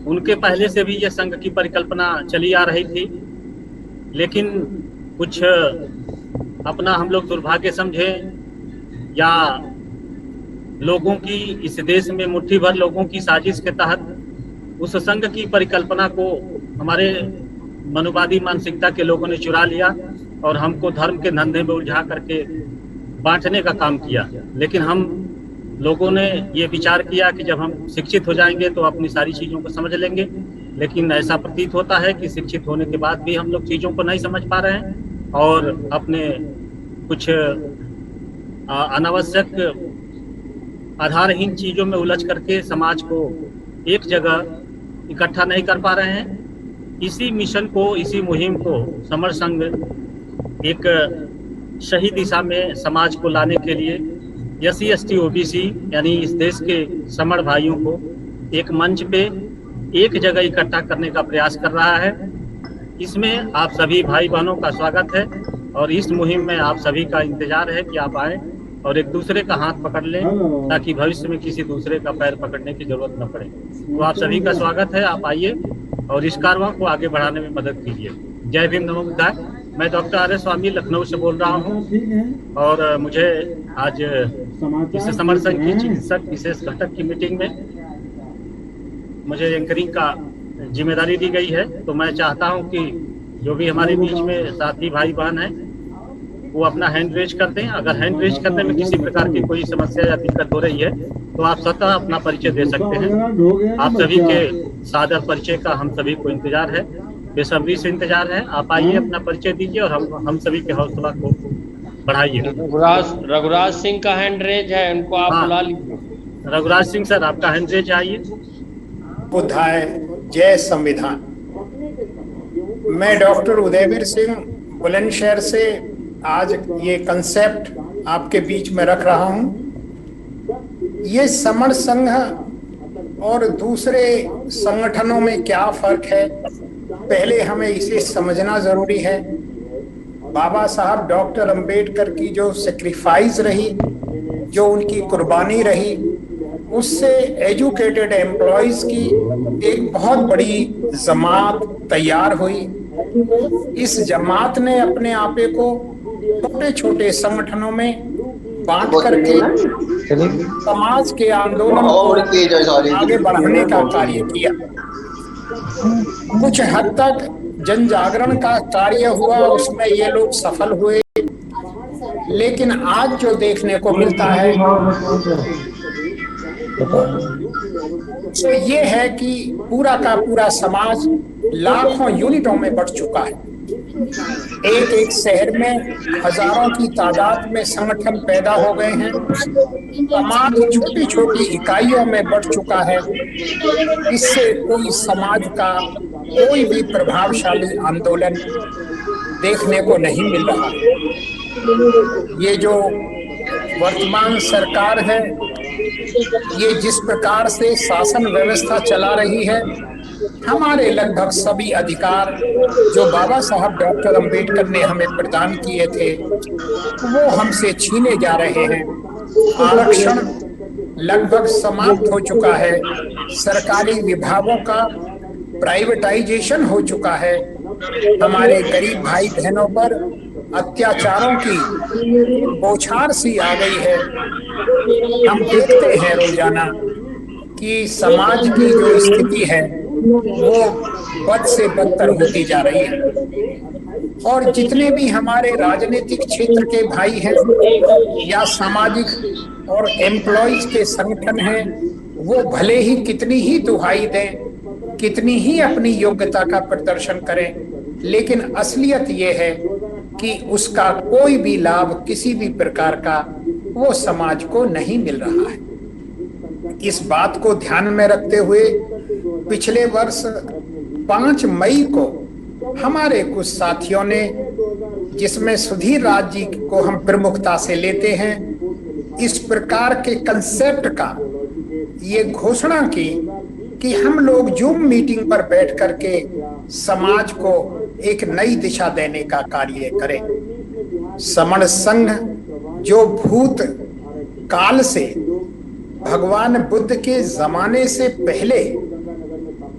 उनके पहले से भी ये संघ की परिकल्पना चली आ रही थी, लेकिन कुछ अपना हम लोग दुर्भाग्य समझे या लोगों की, इस देश में मुट्ठी भर लोगों की साजिश के तहत उस संघ की परिकल्पना को हमारे मनुवादी मानसिकता के लोगों ने चुरा लिया और हमको धर्म के धंधे में उलझा करके बांटने का काम किया। लेकिन हम लोगों ने ये विचार किया कि जब हम शिक्षित हो जाएंगे तो अपनी सारी चीज़ों को समझ लेंगे, लेकिन ऐसा प्रतीत होता है कि शिक्षित होने के बाद भी हम लोग चीज़ों को नहीं समझ पा रहे हैं और अपने कुछ अनावश्यक आधारहीन चीज़ों में उलझ करके समाज को एक जगह इकट्ठा नहीं कर पा रहे हैं। इसी मिशन को, इसी मुहिम को समर संघ एक सही दिशा में समाज को लाने के लिए SC ST OBC यानी इस देश के समर भाइयों को एक मंच पे एक जगह इकट्ठा करने का प्रयास कर रहा है। इसमें आप सभी भाई बहनों का स्वागत है और इस मुहिम में आप सभी का इंतजार है कि आप आए और एक दूसरे का हाथ पकड़ लें ताकि भविष्य में किसी दूसरे का पैर पकड़ने की जरूरत न पड़े। तो आप सभी का स्वागत है, आप आइए और इस कारवां को आगे बढ़ाने में मदद कीजिए। जय भीम, नमो बुद्धाय। मैं डॉक्टर आर्य स्वामी लखनऊ से बोल रहा हूँ और मुझे आज इस समर संघ की चिकित्सक विशेष घटक की मीटिंग में मुझे एंकरिंग का जिम्मेदारी दी गई है। तो मैं चाहता हूं कि जो भी हमारे बीच में साथी भाई बहन हैं वो अपना हैंड रेज कर दें। अगर हैंड रेज करने में किसी प्रकार की कोई समस्या या दिक्कत हो रही है तो आप स्वतः अपना परिचय दे सकते हैं। आप सभी के सादर परिचय का हम सभी को इंतजार है, बेसब्री से इंतजार है। आप आइए, अपना परिचय दीजिए और हम सभी के हौसला को बढ़ाइए। रघुराज सिंह का हैंड रेज है, उनको आप बुला लीजिए। रघुराज सिंह सर, आपका हैंड रेज आइए। बुद्धाय, जय संविधान। मैं डॉक्टर उदयवीर सिंह बुलंदशहर से आज ये कंसेप्ट आपके बीच में रख रहा हूँ। ये समर संघ और दूसरे संगठनों में क्या फर्क है, पहले हमें इसे समझना जरूरी है। बाबा साहब डॉक्टर अंबेडकर की जो सेक्रीफाइस रही, जो उनकी कुर्बानी रही, उससे एजुकेटेड एम्प्लॉयज की एक बहुत बड़ी जमात तैयार हुई। इस जमात ने अपने आपे को छोटे छोटे संगठनों में बांट करके समाज के आंदोलन को आगे बढ़ाने का कार्य किया। कुछ हद तक जन जागरण का कार्य हुआ, उसमें ये लोग सफल हुए। लेकिन आज जो देखने को मिलता है तो ये है कि पूरा का पूरा समाज लाखों यूनिटों में बढ़ चुका है। एक एक शहर में हजारों की तादाद में संगठन पैदा हो गए हैं। समाज छोटी छोटी इकाइयों में बढ़ चुका है। इससे कोई समाज का कोई भी प्रभावशाली आंदोलन देखने को नहीं मिल रहा। ये जो वर्तमान सरकार है, ये जिस प्रकार से शासन व्यवस्था चला रही है, हमारे लगभग सभी अधिकार जो बाबा साहब डॉक्टर अंबेडकर ने हमें प्रदान किए थे वो हमसे छीने जा रहे हैं। आरक्षण लगभग समाप्त हो चुका है। सरकारी विभागों का प्राइवेटाइजेशन हो चुका है। हमारे गरीब भाई बहनों पर अत्याचारों की बौछार सी आ गई है। हम देखते हैं रोजाना कि समाज की जो स्थिति है वो बद से बदतर होती जा रही है। और जितने भी हमारे राजनीतिक क्षेत्र के भाई हैं या सामाजिक और एम्प्लॉयज के संगठन हैं, वो भले ही कितनी ही दुहाई दें, कितनी ही अपनी योग्यता का प्रदर्शन करें, लेकिन असलियत ये है कि उसका कोई भी लाभ किसी भी प्रकार का वो समाज को नहीं मिल रहा है। इस बात को ध्यान में रखते हुए पिछले वर्ष 5 मई को हमारे कुछ साथियों ने, जिसमें सुधीर राज जी को हम प्रमुखता से लेते हैं, इस प्रकार के कंसेप्ट का ये घोषणा की कि हम लोग जूम मीटिंग पर बैठ करके समाज को एक नई दिशा देने का कार्य करें। समर संघ जो भूत काल से, भगवान बुद्ध के जमाने से पहले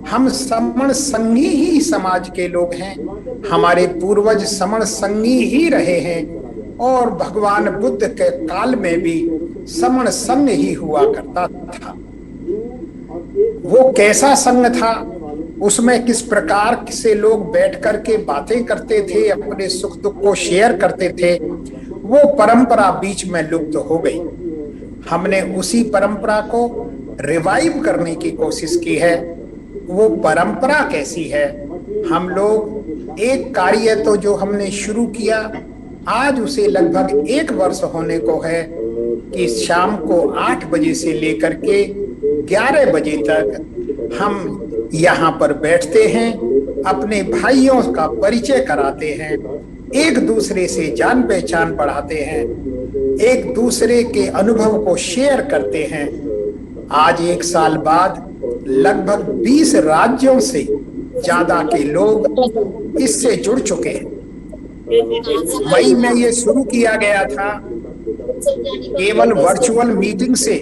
हम समण संगी ही समाज के लोग हैं। हमारे पूर्वज समण संगी ही रहे हैं और भगवान बुद्ध के काल में भी समण संग ही हुआ करता था। वो कैसा संग था, उसमें किस प्रकार से लोग बैठ करके बातें करते थे, अपने सुख दुख को शेयर करते थे, वो परंपरा बीच में लुप्त हो गई। हमने उसी परंपरा को रिवाइव करने की कोशिश की है। वो परंपरा कैसी है? हम लोग एक कार्य तो जो हमने शुरू किया, आज उसे लगभग 1 वर्ष होने को है कि शाम को 8 बजे से लेकर के 11 बजे तक हम यहाँ पर बैठते हैं, अपने भाइयों का परिचय कराते हैं, एक दूसरे से जान पहचान बढ़ाते हैं, एक दूसरे के अनुभव को शेयर करते हैं। आज 1 साल बाद लगभग 20 राज्यों से ज्यादा के लोग इससे जुड़ चुके हैं। मई में ये शुरू किया गया था केवल वर्चुअल मीटिंग से।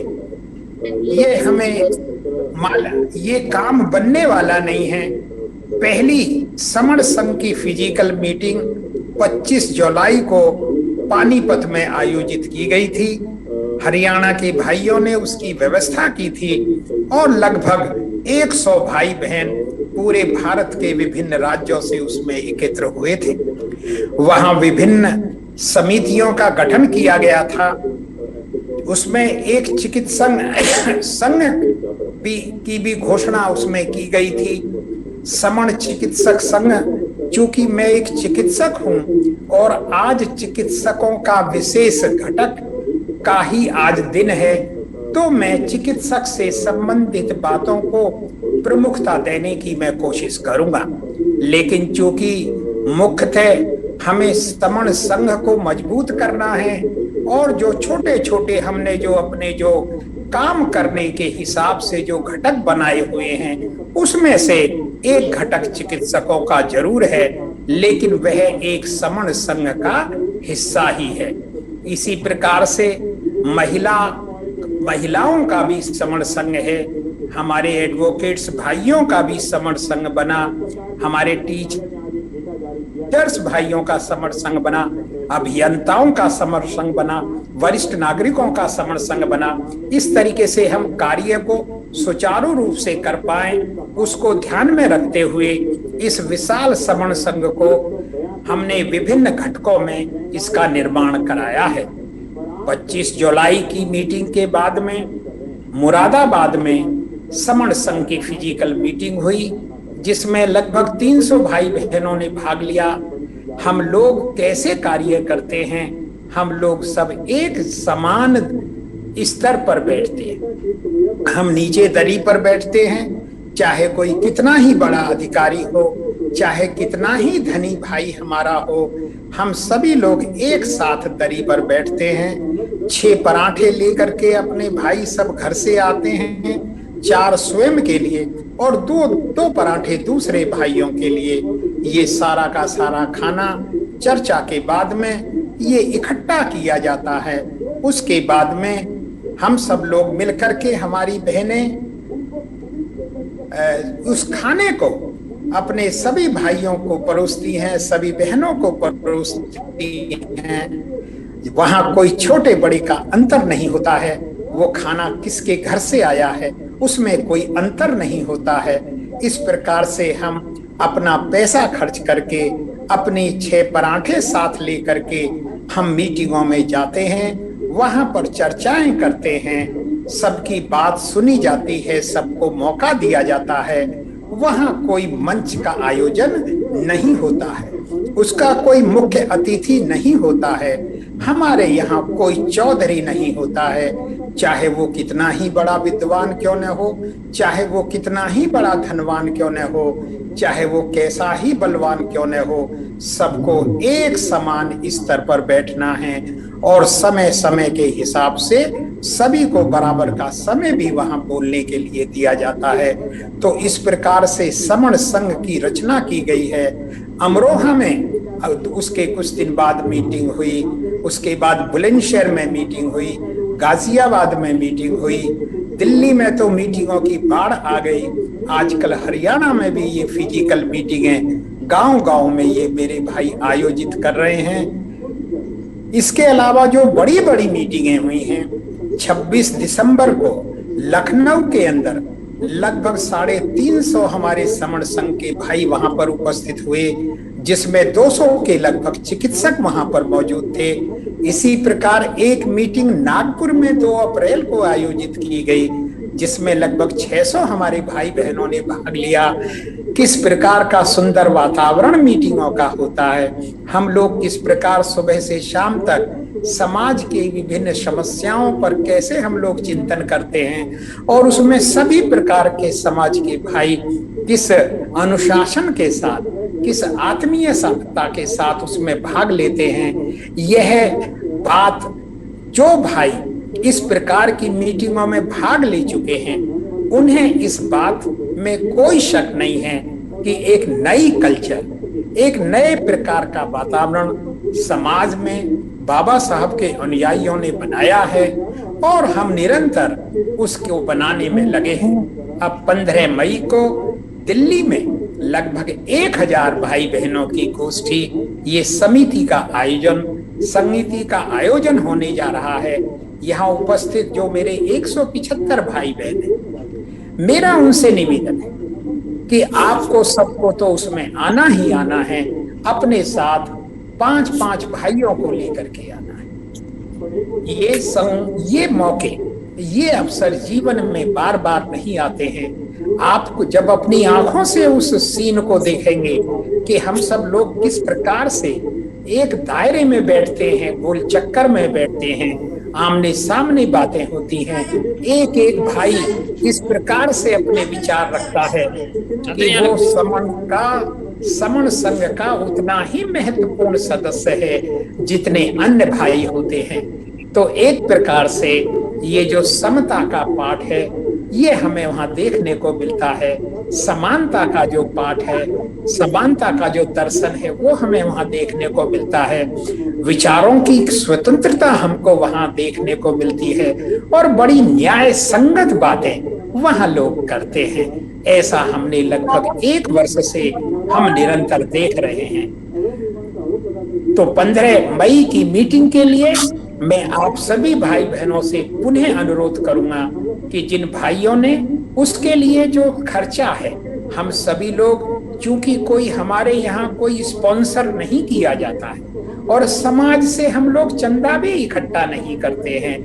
ये हमें ये काम बनने वाला नहीं है। पहली समण संघ की फिजिकल मीटिंग 25 जुलाई को पानीपत में आयोजित की गई थी। हरियाणा के भाइयों ने उसकी व्यवस्था की थी और लगभग 100 भाई बहन पूरे भारत के विभिन्न राज्यों से उसमें एकत्र हुए थे। वहां विभिन्न समितियों का गठन किया गया था। उसमें एक चिकित्सक संघ की भी घोषणा उसमें की गई थी, समण चिकित्सक संघ। चूंकि मैं एक चिकित्सक हूं और आज चिकित्सकों का विशेष घटक का ही आज दिन है, तो मैं चिकित्सक से संबंधित बातों को प्रमुखता देने की मैं कोशिश करूंगा। लेकिन चूंकि मुख्यतः हमें समण संघ को मजबूत करना है और जो छोटे छोटे हमने जो अपने जो काम करने के हिसाब से जो घटक बनाए हुए हैं, उसमें से एक घटक चिकित्सकों का जरूर है, लेकिन वह एक समण संघ का हिस्सा ही है। इसी प्रकार से महिलाओं का भी समण संघ है, हमारे एडवोकेट्स भाइयों का भी समण संघ बना, हमारे टीचर्स भाइयों का समण संघ बना, अभियंताओं का समण संघ बना, वरिष्ठ नागरिकों का समण संघ बना। इस तरीके से हम कार्य को सुचारू रूप से कर पाए, उसको ध्यान में रखते हुए इस विशाल समण संघ को हमने विभिन्न घटकों में इसका निर्माण कराया है। 25 जुलाई की मीटिंग के बाद में मुरादाबाद में समण संघ की फिजिकल मीटिंग हुई, जिसमें लगभग 300 भाई बहनों ने भाग लिया। हम लोग कैसे कार्य करते हैं, हम लोग सब एक समान स्तर पर बैठते हैं। हम नीचे दरी पर बैठते हैं, चाहे कोई कितना ही बड़ा अधिकारी हो, चाहे कितना ही धनी भाई हमारा हो, हम सभी लोग एक साथ दरी पर बैठते हैं। 6 पराठे लेकर के अपने भाई सब घर से आते हैं, 4 स्वयं के लिए और 2 पराठे दूसरे भाइयों के लिए। ये सारा का सारा खाना चर्चा के बाद में ये इकट्ठा किया जाता है। उसके बाद में हम सब लोग मिलकर के हमारी बहनें उस खाने को अपने सभी भाइयों को परोसती हैं, सभी बहनों को परोसती हैं। वहां कोई छोटे बड़े का अंतर नहीं होता है। वो खाना किसके घर से आया है उसमें कोई अंतर नहीं होता है। इस प्रकार से हम अपना पैसा खर्च करके अपनी 6 पराठे साथ लेकर के हम मीटिंगों में जाते हैं, वहां पर चर्चाएं करते हैं, सबकी बात सुनी जाती है, सबको मौका दिया जाता है। वहां कोई मंच का आयोजन नहीं होता है, उसका कोई मुख्य अतिथि नहीं होता है। हमारे यहाँ कोई चौधरी नहीं होता है, चाहे वो कितना ही बड़ा विद्वान क्यों न हो, चाहे वो कितना ही बड़ा धनवान क्यों न हो, चाहे वो कैसा ही बलवान क्यों न हो, सबको एक समान स्तर पर बैठना है और समय समय के हिसाब से सभी को बराबर का समय भी वहां बोलने के लिए दिया जाता है। तो इस प्रकार से समण संघ की रचना की गई है। अमरोहा में उसके कुछ दिन बाद मीटिंग हुई, उसके बाद बुलंदशहर में मीटिंग हुई, गाजियाबाद में मीटिंग हुई, दिल्ली में तो मीटिंगों की बाढ़ आ गई। आजकल हरियाणा में भी ये फिजिकल मीटिंगें गांव-गांव में ये मेरे भाई आयोजित कर रहे हैं। इसके अलावा जो बड़ी-बड़ी मीटिंगें हुई हैं, 26 दिसंबर को लखनऊ के अंदर लगभग 350 हमारे समण संघ के भाई वहां पर उपस्थित हुए, जिसमें 200 के लगभग चिकित्सक वहां पर मौजूद थे। इसी प्रकार एक मीटिंग नागपुर में 2 अप्रैल को आयोजित की गई, जिसमें लगभग 600 हमारे भाई बहनों ने भाग लिया। किस प्रकार का सुंदर वातावरण मीटिंगों का होता है। हम लोग किस प्रकार सुबह से शाम तक समाज के विभिन्न समस्याओं पर कैसे हम लोग चिंतन करते हैं, और उसमें सभी प्रकार के समाज के भाई किस अनुशासन के साथ, किस आत्मीयता के साथ उसमें भाग लेते हैं। यह बात जो भाई इस प्रकार की मीटिंगों में भाग ले चुके हैं, उन्हें इस बात में कोई शक नहीं है कि एक नई कल्चर, एक नए प्रकार का वातावरण समाज में बाबा साहब के अनुयायियों ने बनाया है, और हम निरंतर उसको बनाने में लगे हैं। अब 15 मई को दिल्ली में लगभग 1000 भाई बहनों की गोष्ठी, ये समिति का आयोजन होने जा रहा है। यहाँ उपस्थित जो मेरे 175 भाई बहन हैं, मेरा उनसे निवेदन है कि आपको सबको तो उसमें आना ही आना है, अपने साथ 5-5 भाइयों को लेकर के आना है। ये मौके, ये अवसर जीवन में बार बार नहीं आते हैं। आपको जब अपनी आंखों से उस सीन को देखेंगे कि हम सब लोग किस प्रकार से एक दायरे में बैठते हैं, गोल चक्कर में बैठते हैं, आमने सामने बातें होती हैं, एक एक भाई इस प्रकार से अपने विचार रखता है कि वो समण संघ का उतना ही महत्वपूर्ण सदस्य है जितने अन्य भाई होते हैं। तो एक प्रकार से ये जो समता का पाठ है, ये हमें वहां देखने को मिलता है। समानता का जो पाठ है, समानता का जो दर्शन है, वो हमें वहां देखने को मिलता है। विचारों की स्वतंत्रता हमको वहां देखने को मिलती है, और बड़ी न्याय संगत बातें वहां लोग करते हैं। ऐसा हमने लगभग 1 वर्ष से हम निरंतर देख रहे हैं। तो 15 मई की मीटिंग के लिए मैं आप सभी भाई बहनों से पुनः अनुरोध करूंगा कि जिन भाइयों ने उसके लिए जो खर्चा है, हम सभी लोग, चूंकि कोई हमारे यहाँ कोई स्पॉन्सर नहीं किया जाता है और समाज से हम लोग चंदा भी इकट्ठा नहीं करते हैं,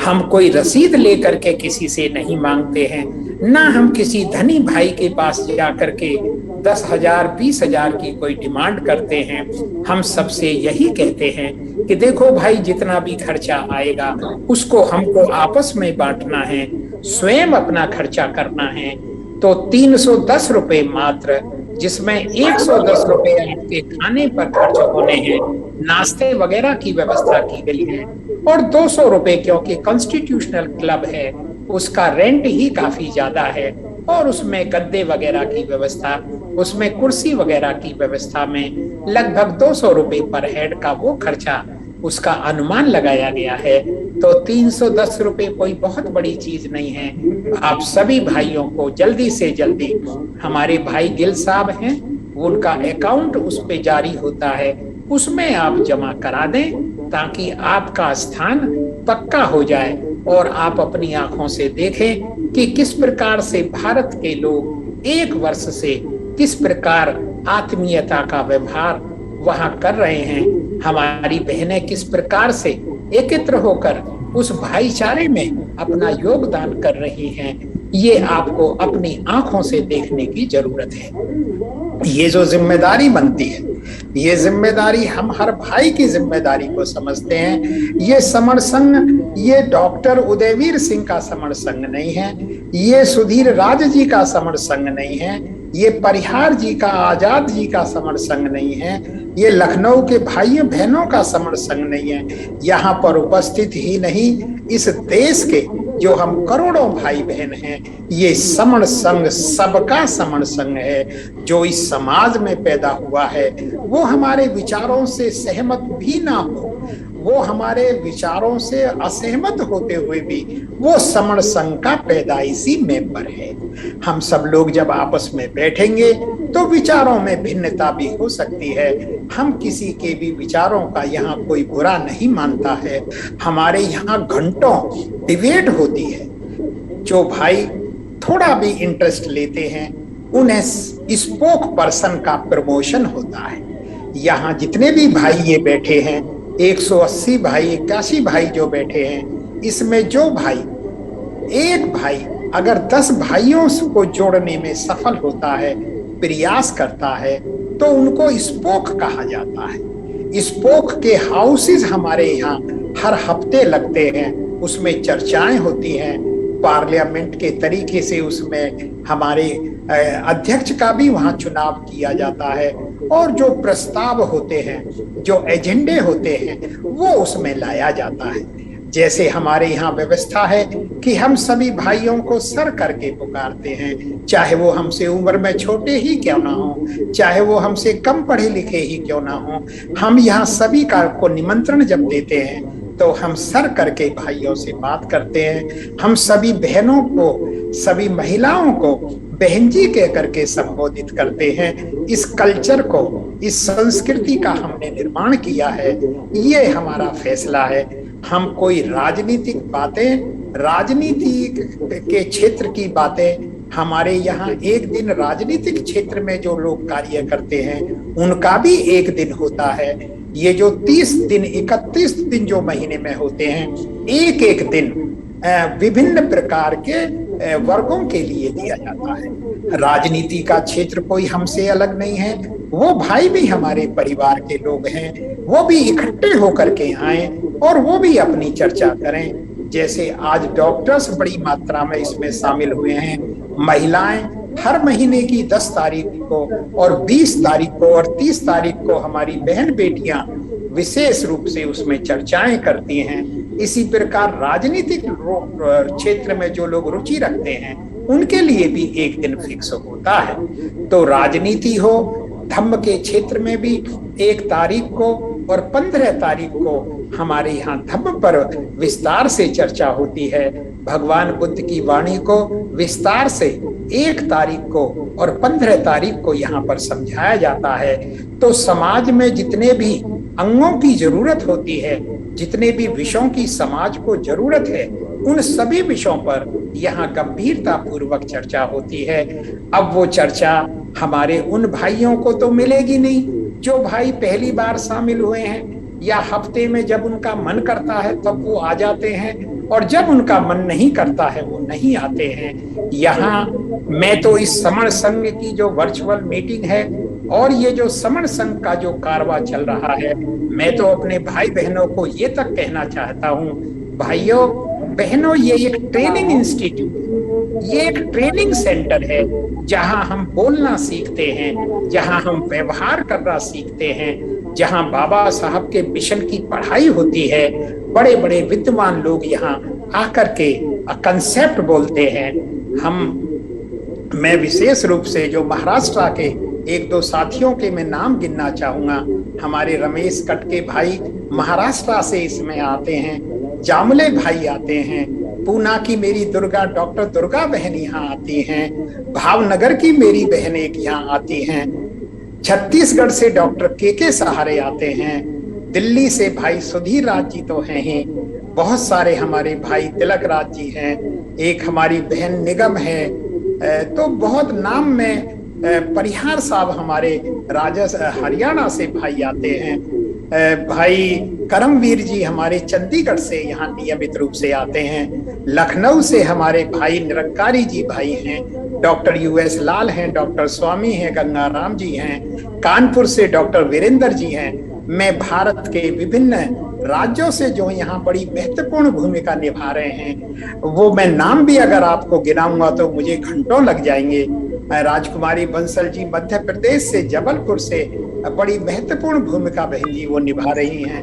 हम कोई रसीद लेकर के किसी से नहीं मांगते हैं, ना हम किसी धनी भाई के पास जाकर के 10,000 20,000 की कोई डिमांड करते हैं। हम सबसे यही कहते हैं कि देखो भाई, जितना भी खर्चा आएगा उसको हमको आपस में बांटना है, स्वयं अपना खर्चा करना है। तो 310 रुपए मात्र, जिसमें 110 रुपए आपके खाने पर खर्च होने हैं, नाश्ते वगैरह की व्यवस्था की गई है, और 200 रुपए क्योंकि कॉन्स्टिट्यूशनल क्लब है उसका रेंट ही काफी ज्यादा है, और उसमें गद्दे वगैरह की व्यवस्था, उसमें कुर्सी वगैरह की व्यवस्था में लगभग 200 रुपए पर हेड का वो खर्चा उसका अनुमान लगाया गया है। तो 310 रुपए कोई बहुत बड़ी चीज नहीं है। आप सभी भाइयों को जल्दी से जल्दी, हमारे भाई गिल साहब हैं, उनका अकाउंट उस पे जारी होता है, उसमें आप जमा करा दें ताकि आपका स्थान पक्का हो जाए, और आप अपनी आंखों से देखें कि किस प्रकार से भारत के लोग 1 वर्ष से किस प्रकार आत्मीयता का व्यवहार वहां कर रहे हैं। हमारी बहनें किस प्रकार से एकत्र होकर उस भाईचारे में अपना योगदान कर रही हैं, ये आपको अपनी आंखों से देखने की जरूरत है। ये जो जिम्मेदारी बनती है, ये जिम्मेदारी हम हर भाई की जिम्मेदारी को समझते हैं। ये समण संघ, ये डॉक्टर उदयवीर सिंह का समण संघ नहीं है, ये सुधीर राज जी का समण संघ नहीं है, ये परिहार जी का, आजाद जी का समण संघ नहीं है, ये लखनऊ के भाइयों बहनों का समण संघ नहीं है। यहाँ पर उपस्थित ही नहीं, इस देश के जो हम करोड़ों भाई बहन हैं, ये समण संघ सबका समण संघ है। जो इस समाज में पैदा हुआ है, वो हमारे विचारों से सहमत भी ना हो, वो हमारे विचारों से असहमत होते हुए भी वो समण संघ का पैदाइशी मेंबर है। हम सब लोग जब आपस में बैठेंगे तो विचारों में भिन्नता भी हो सकती है। हम किसी के भी विचारों का यहाँ कोई बुरा नहीं मानता है। हमारे यहाँ घंटों डिबेट होती है। जो भाई थोड़ा भी इंटरेस्ट लेते हैं उन्हें स्पोक पर्सन का प्रमोशन होता है। यहाँ जितने भी भाई ये बैठे हैं 180 भाई 81 भाई जो बैठे हैं, इसमें जो भाई एक भाई अगर 10 भाइयों को जोड़ने में सफल होता है, प्रयास करता है, तो उनको स्पोक कहा जाता है। स्पोक के हाउसेस हमारे यहाँ हर हफ्ते लगते हैं, उसमें चर्चाएं होती हैं, पार्लियामेंट के तरीके से उसमें हमारे अध्यक्ष का भी वहां चुनाव किया जाता है और जो प्रस्ताव होते हैं, जो एजेंडे होते हैं, वो उसमें लाया जाता है। जैसे हमारे यहाँ व्यवस्था है कि हम सभी भाइयों को सर करके पुकारते हैं, चाहे वो हमसे उम्र में छोटे ही क्यों ना हो, चाहे वो हमसे कम पढ़े लिखे ही क्यों ना हो। हम यहाँ सभी को निमंत्रण जब देते हैं तो हम सर करके भाइयों से बात करते हैं। हम सभी बहनों को, सभी महिलाओं को बहन जी कह करके संबोधित करते हैं। इस कल्चर को, इस संस्कृति का हमने निर्माण किया है, ये हमारा फैसला है। हम कोई राजनीतिक बातें, राजनीति के क्षेत्र की बातें, हमारे यहाँ एक दिन राजनीतिक क्षेत्र में जो लोग कार्य करते हैं उनका भी एक दिन होता है। ये जो 30 दिन 31 दिन जो महीने में होते हैं, एक एक दिन विभिन्न प्रकार के वर्गों के लिए दिया जाता है। राजनीति का क्षेत्र कोई हमसे अलग नहीं है, वो भाई भी हमारे परिवार के लोग हैं, वो भी इकट्ठे होकर के आए और वो भी अपनी चर्चा करें। जैसे आज डॉक्टर्स बड़ी मात्रा में इसमें शामिल हुए हैं, महिलाएं हर महीने की 10 तारीख को और 20 तारीख को और 30 तारीख को हमारी बहन बेटियां विशेष रूप से उसमें चर्चाएं करती हैं। इसी प्रकार राजनीतिक क्षेत्र में जो लोग रुचि रखते हैं उनके लिए भी एक दिन फिक्स होता है। तो राजनीति हो, धर्म के क्षेत्र में भी 1 तारीख को और 15 तारीख को हमारे यहाँ धम्म पर विस्तार से चर्चा होती है। भगवान बुद्ध की वाणी को विस्तार से 1 तारीख को और 15 तारीख को यहाँ पर समझाया जाता है। तो समाज में जितने भी अंगों की जरूरत होती है, जितने भी विषयों की समाज को जरूरत है, उन सभी विषयों पर यहाँ गंभीरता पूर्वक चर्चा होती है। अब वो चर्चा हमारे उन भाइयों को तो मिलेगी नहीं जो भाई पहली बार शामिल हुए हैं, या हफ्ते में जब उनका मन करता है तब वो आ जाते हैं और जब उनका मन नहीं करता है वो नहीं आते हैं। यहाँ मैं तो इस समण संघ की जो वर्चुअल मीटिंग है और ये जो समण संघ का जो कारवा चल रहा है, मैं तो अपने भाई बहनों को ये तक कहना चाहता हूँ, भाइयों बहनों, ये एक ट्रेनिंग इंस्टीट्यूट, ये एक ट्रेनिंग सेंटर है जहां हम बोलना सीखते हैं, जहां हम व्यवहार करना सीखते हैं, जहां बाबा साहब के मिशन की पढ़ाई होती है। बड़े बड़े विद्वान लोग यहाँ आकर के कंसेप्ट बोलते हैं। मैं विशेष रूप से जो महाराष्ट्र के 1-2 साथियों के मैं नाम गिनना चाहूंगा। हमारे रमेश कटके भाई महाराष्ट्र से इसमें आते हैं, जामले भाई आते हैं, पूना की मेरी दुर्गा डॉक्टर दुर्गा बहन यहाँ आती हैं, भावनगर की मेरी बहन एक यहाँ आती हैं, छत्तीसगढ़ से डॉक्टर के सहारे आते हैं, दिल्ली से भाई सुधीर राज जी तो हैं ही, बहुत सारे हमारे भाई तिलक राज जी हैं, एक हमारी बहन निगम है, तो बहुत नाम में परिहार साहब हमारे हरियाणा से भाई आते हैं, भाई करमवीर जी हमारे चंडीगढ़ से यहाँ नियमित रूप से आते हैं, लखनऊ से हमारे भाई निरंकारी जी भाई हैं, डॉक्टर US लाल हैं, डॉक्टर स्वामी हैं, गंगाराम जी हैं, कानपुर से डॉक्टर वीरेंद्र जी हैं। मैं भारत के विभिन्न राज्यों से जो यहाँ बड़ी महत्वपूर्ण भूमिका निभा रहे हैं, वो मैं नाम भी अगर आपको गिनाऊंगा तो मुझे घंटों लग जाएंगे। राजकुमारी बंसल जी मध्य प्रदेश से, जबलपुर से बड़ी महत्वपूर्ण भूमिका बहन जी वो निभा रही हैं।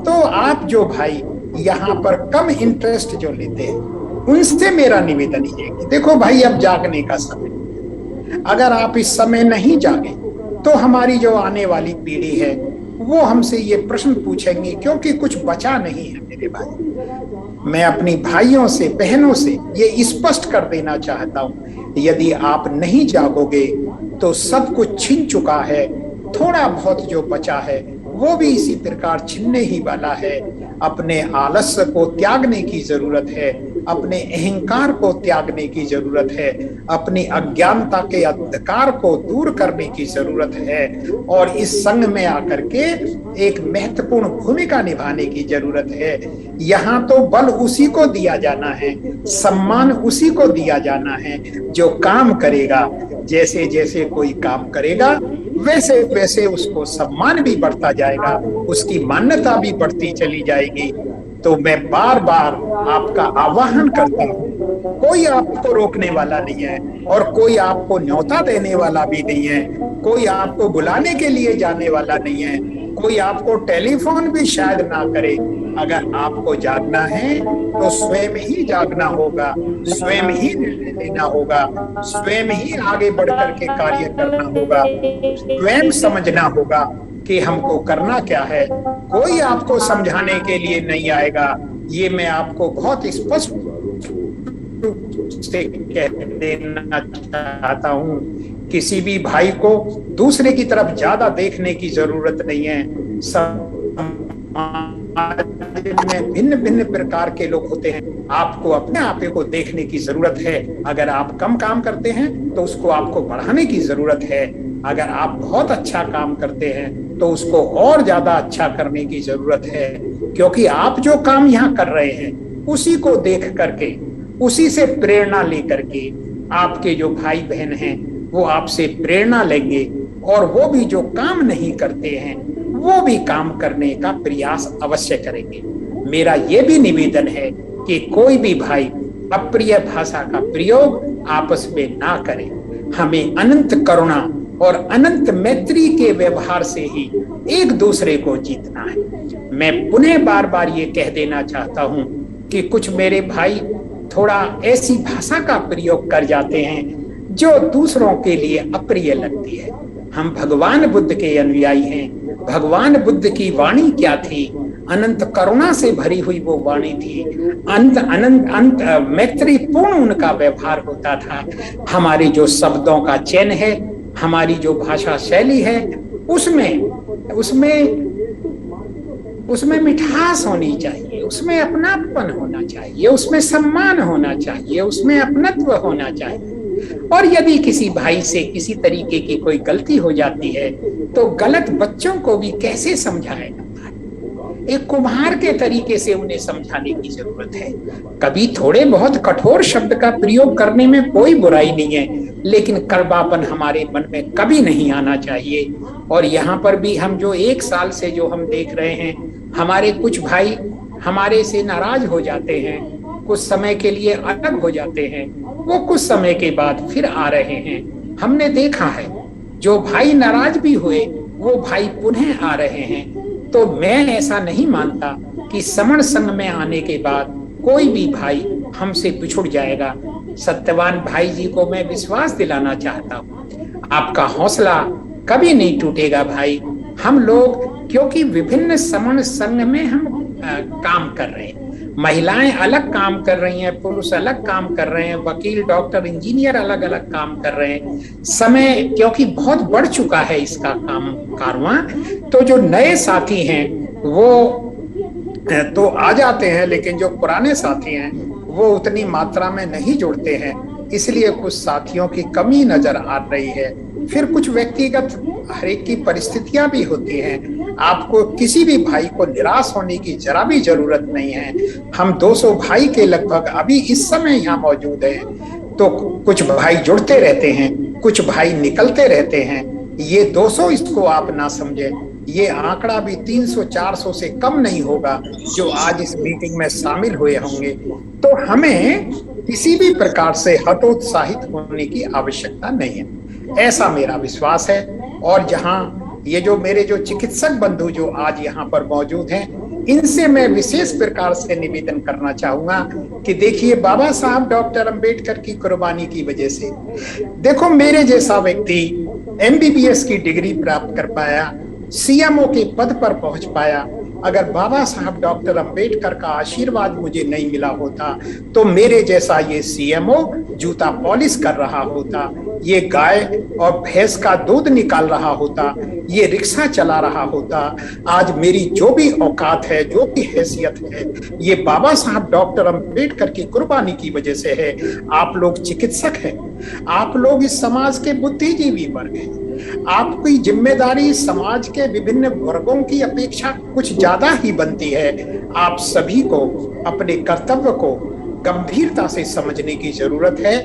तो आप जो भाई यहाँ पर कम इंटरेस्ट जो लेते हैं, उनसे मेरा निवेदन है कि देखो भाई, अब जागने का समय, अगर आप इस समय नहीं जागे तो हमारी जो आने वाली पीढ़ी है वो हमसे ये प्रश्न पूछेंगे, क्योंकि कुछ बचा नहीं है मेरे भाई। मैं अपनी भाइयों से, बहनों से ये स्पष्ट कर देना चाहता हूं, यदि आप नहीं जागोगे तो सब कुछ छिन चुका है। थोड़ा बहुत जो बचा है वो भी इसी प्रकार छिनने ही वाला है। अपने आलस्य को त्यागने की जरूरत है, अपने अहंकार को त्यागने की जरूरत है, अपनी अज्ञानता के अंधकार को दूर करने की जरूरत है, और इस संघ में आकर के एक महत्वपूर्ण भूमिका निभाने की जरूरत है। यहाँ तो बल उसी को दिया जाना है, सम्मान उसी को दिया जाना है जो काम करेगा। जैसे जैसे कोई काम करेगा वैसे वैसे उसको सम्मान भी बढ़ता जाएगा, उसकी मान्यता भी बढ़ती चली जाएगी। तो मैं बार बार आपका आह्वान करता हूँ, कोई आपको रोकने वाला नहीं है और कोई आपको न्योता देने वाला भी नहीं है, कोई आपको बुलाने के लिए जाने वाला नहीं है, कोई आपको टेलीफोन भी शायद ना करे। अगर आपको जागना है तो स्वयं ही जागना होगा, स्वयं ही निर्णय लेना होगा, स्वयं ही आगे बढ़ करके कार्य करना होगा, स्वयं समझना होगा कि हमको करना क्या है। कोई आपको समझाने के लिए नहीं आएगा। ये मैं आपको बहुत स्पष्ट से कह देना चाहता हूँ। किसी भी भाई को दूसरे की तरफ ज्यादा देखने की जरूरत नहीं है। में भिन्न भिन्न प्रकार के लोग होते हैं, आपको अपने आप को देखने की जरूरत है। अगर आप कम काम करते हैं तो उसको आपको बढ़ाने की जरूरत है। अगर आप बहुत अच्छा काम करते हैं तो उसको और ज्यादा अच्छा करने की जरूरत है, क्योंकि आप जो काम यहाँ कर रहे हैं उसी को देख करके, उसी से प्रेरणा लेकर के आपके जो भाई बहन हैं वो आपसे प्रेरणा लेंगे, और वो भी जो काम नहीं करते हैं वो भी काम करने का प्रयास अवश्य करेंगे। मेरा ये भी निवेदन है कि कोई भी भाई अप्रिय भाषा का प्रयोग आपस में ना करे। हमें अनंत करुणा और अनंत मैत्री के व्यवहार से ही एक दूसरे को जीतना है। मैं पुनः बार बार ये कह देना चाहता हूं कि कुछ मेरे भाई थोड़ा ऐसी भाषा का प्रयोग कर जाते हैं जो दूसरों के लिए अप्रिय लगती है। हम भगवान बुद्ध के अनुयायी हैं। भगवान बुद्ध की वाणी क्या थी? अनंत करुणा से भरी हुई वो वाणी थी। अनंत मैत्रीपूर्ण उनका व्यवहार होता था। हमारे जो शब्दों का चयन है, हमारी जो भाषा शैली है, उसमें मिठास होनी चाहिए, उसमें अपनापन होना चाहिए, उसमें सम्मान होना चाहिए, उसमें अपनत्व होना चाहिए। और यदि किसी भाई से किसी तरीके की कोई गलती हो जाती है तो गलत बच्चों को भी कैसे समझाएगा? एक कुम्हार के तरीके से उन्हें समझाने की जरूरत है। कभी थोड़े बहुत कठोर शब्द का प्रयोग करने में कोई बुराई नहीं है, लेकिन कड़वापन हमारे मन में कभी नहीं आना चाहिए। और यहाँ पर भी हम जो 1 साल से जो हम देख रहे हैं, हमारे कुछ भाई हमारे से नाराज हो जाते हैं, कुछ समय के लिए अलग हो जाते हैं, वो कुछ समय के बाद फिर आ रहे हैं। हमने देखा है जो भाई नाराज भी हुए वो भाई पुनः आ रहे हैं। तो मैं ऐसा नहीं मानता कि समण संघ में आने के बाद कोई भी भाई हमसे बिछुड़ जाएगा। सत्यवान भाई जी को मैं विश्वास दिलाना चाहता हूँ, आपका हौसला कभी नहीं टूटेगा भाई। हम लोग क्योंकि विभिन्न समण संघ में हम काम कर रहे हैं, महिलाएं अलग काम कर रही हैं, पुरुष अलग काम कर रहे हैं, वकील, डॉक्टर, इंजीनियर अलग अलग काम कर रहे हैं। समय क्योंकि बहुत बढ़ चुका है इसका काम कारवां, तो जो नए साथी हैं वो तो आ जाते हैं, लेकिन जो पुराने साथी हैं वो उतनी मात्रा में नहीं जुड़ते हैं, इसलिए कुछ साथियों की कमी नजर आ रही है। फिर कुछ व्यक्तिगत हर एक की परिस्थितियां भी होती हैं। आपको किसी भी भाई को निराश होने की जरा भी जरूरत नहीं है। हम 200 भाई के लगभग अभी इस समय यहाँ मौजूद हैं, तो कुछ भाई जुड़ते रहते हैं, कुछ भाई निकलते रहते हैं। ये 200 इसको आप ना समझे, ये आंकड़ा भी 300-400 से कम नहीं होगा जो आज इस मीटिंग में शामिल हुए होंगे। तो हमें किसी भी प्रकार से हतोत्साहित होने की आवश्यकता नहीं है, ऐसा मेरा विश्वास है। और जहां ये जो मेरे जो चिकित्सक बंधु जो आज यहाँ पर मौजूद हैं, इनसे मैं विशेष प्रकार से निवेदन करना चाहूंगा कि देखिए, बाबा साहब डॉक्टर अंबेडकर की कुर्बानी की वजह से देखो मेरे जैसा व्यक्ति MBBS की डिग्री प्राप्त कर पाया, सीएमओ के पद पर पहुंच पाया। अगर बाबा साहब डॉक्टर अंबेडकर का आशीर्वाद मुझे नहीं मिला होता तो मेरे जैसा ये सीएमओ जूता पॉलिश कर रहा होता, ये गाय और भैंस का दूध निकाल रहा होता, ये रिक्शा चला रहा होता। आज मेरी जो भी औकात है, जो भी हैसियत है, ये बाबा साहब डॉक्टर अंबेडकर की कुर्बानी की वजह से है। आप लोग चिकित्सक हैं, आप लोग इस समाज के बुद्धिजीवी वर्ग हैं। आपकी जिम्मेदारी समाज के विभिन्न वर्गों की अपेक्षा कुछ ज्यादा ही बनती है। आप सभी को अपने कर्तव्य को गंभीरता से समझने की जरूरत है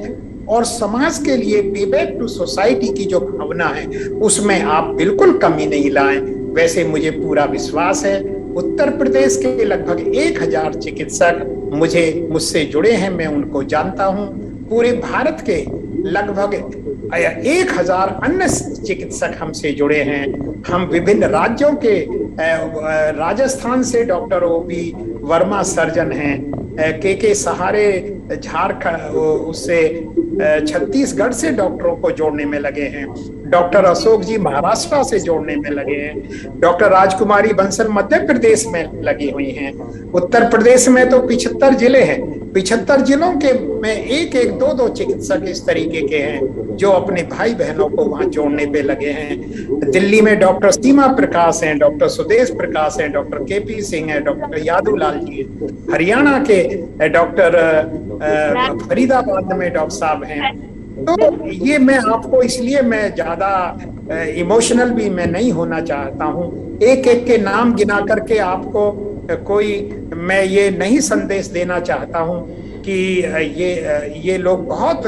और समाज के लिए पे बैक टू सोसाइटी की जो भावना है उसमें आप बिल्कुल कमी नहीं लाएं। वैसे मुझे पूरा विश्वास है उत्तर प्रदेश के लगभग 1000 चिकित्सक मुझसे जुड़े हैं, मैं उनको जानता हूं। पूरे भारत के लगभग 1000 अन्य चिकित्सक हमसे जुड़े हैं। हम विभिन्न राज्यों के राजस्थान से डॉक्टर ओपी वर्मा सर्जन हैं, के सहारे झारखंड उससे छत्तीसगढ़ से डॉक्टरों को जोड़ने में लगे हैं। डॉक्टर अशोक जी महाराष्ट्र से जोड़ने में लगे हैं। डॉक्टर राजकुमारी बंसल मध्य प्रदेश में लगी हुई हैं। उत्तर प्रदेश में तो 75 जिले हैं। 75 जिलों के में एक एक दो दो चिकित्सक इस तरीके के हैं जो अपने भाई बहनों को वहां जोड़ने पे लगे हैं। दिल्ली में डॉक्टर सीमा प्रकाश हैं, डॉक्टर सुदेश प्रकाश हैं, डॉक्टर केपी सिंह हैं, डॉक्टर यादूलाल जी, हरियाणा के डॉक्टर फरीदाबाद में डॉक्टर साहब हैं। तो ये मैं आपको इसलिए मैं ज्यादा इमोशनल भी मैं नहीं होना चाहता हूँ। एक एक के नाम गिना करके आपको कोई मैं ये नहीं संदेश देना चाहता हूँ कि ये लोग बहुत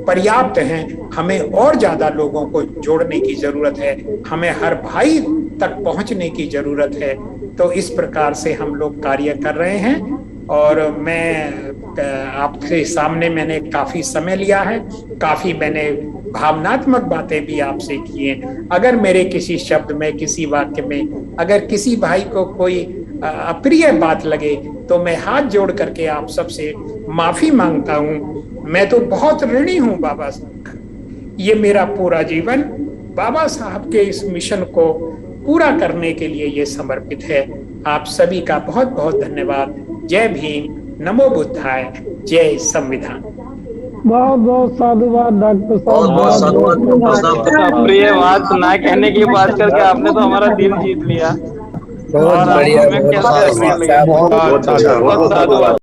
पर्याप्त हैं। हमें और ज्यादा लोगों को जोड़ने की जरूरत है, हमें हर भाई तक पहुंचने की जरूरत है। तो इस प्रकार से हम लोग कार्य कर रहे हैं और मैं आपके सामने मैंने काफी समय लिया है, काफी मैंने भावनात्मक बातें भी आपसे की हैं। अगर मेरे किसी शब्द में, किसी वाक्य में अगर किसी भाई को कोई अप्रिय बात लगे तो मैं हाथ जोड़ करके आप सबसे माफी मांगता हूँ। मैं तो बहुत ऋणी हूँ बाबा साहब। ये मेरा पूरा जीवन बाबा साहब के इस मिशन को पूरा करने के लिए ये समर्पित है। आप सभी का बहुत बहुत धन्यवाद। जय भीम, नमो बुद्धाय, जय संविधान। बहुत बहुत साधुवाद डॉक्टर साहब, बहुत बहुत साधुवाद डॉक्टर साहब। अप्रिय बात ना कहने की बात करके आपने तो हमारा दिल जीत लिया। बहुत बढ़िया, बहुत बहुत साधुवाद।